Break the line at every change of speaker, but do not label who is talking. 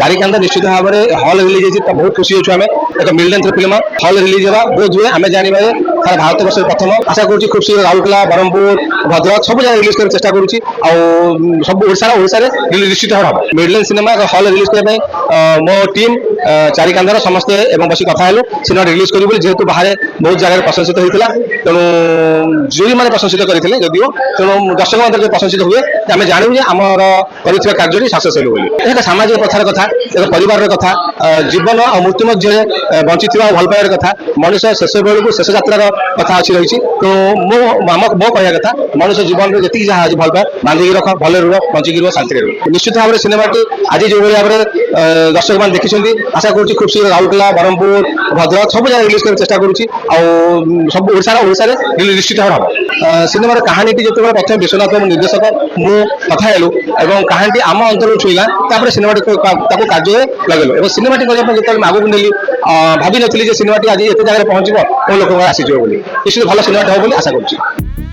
चारिकांत निश्चित भाव में हल रिलीज होती बहुत खुशी अच्छे आम एक मिड फिल्म हल रिलीज होगा बहुत हुए आम जानवा सारा भारत वर्ष प्रथम आशा करुँच खूब शीघ्र राउरकेला ब्रह्मपुर भद्रक सब जगह रिलीज करने चेष्टा करुँच सब निश्चित भाव हम मिडलैंड सिनेमा हल रिलीज करने मो टीम चारिकांतर समस्ते बस कथा हेलु सिनेमा रिलीज करूँ जेहेतु बाहर बहुत जगह प्रशंसित होता तेणु जूरी मैंने प्रशंसित करते जदिव तेणु दर्शक मतलब प्रशंसित हुए आम जानू आम कार्य सक्सेस हेलु एक सामाजिक प्रथार कथा एक परिवार कथा जीवन और मृत्यु मध्य बंची भल पाइबार कथा मनुष्य शेष बेलू शेष यात्रार कथा अच्छी रही तो मो कह कथा मनुष्य जीवन में जी जहाँ भल पाए बांधिकी रख भल रुह बंचिकी रुह शांति रुह निश्चित भाव में सिनेमाटी आज जो भाव में दर्शक मैंने देखी आशा करुँच खूब शीघ्र राउरकेला ब्रह्मपुर भद्रक सब जगह रिलीज करने चेष्टा करुँच सब निश्चित भाव हम सिनेमार कहानी जो प्रथम विश्वनाथ निर्देशक मु कथा हेलु और कहानी आम अंतर छुईला सिनेमाटी कार्य लगेलु सिनेमाटी करने जो आगू नेली भावी नी सिनेमाटी आज एत जगह पहुँच लोक आसीज निश्चित भल सिनेमाटी हो आशा करुँच।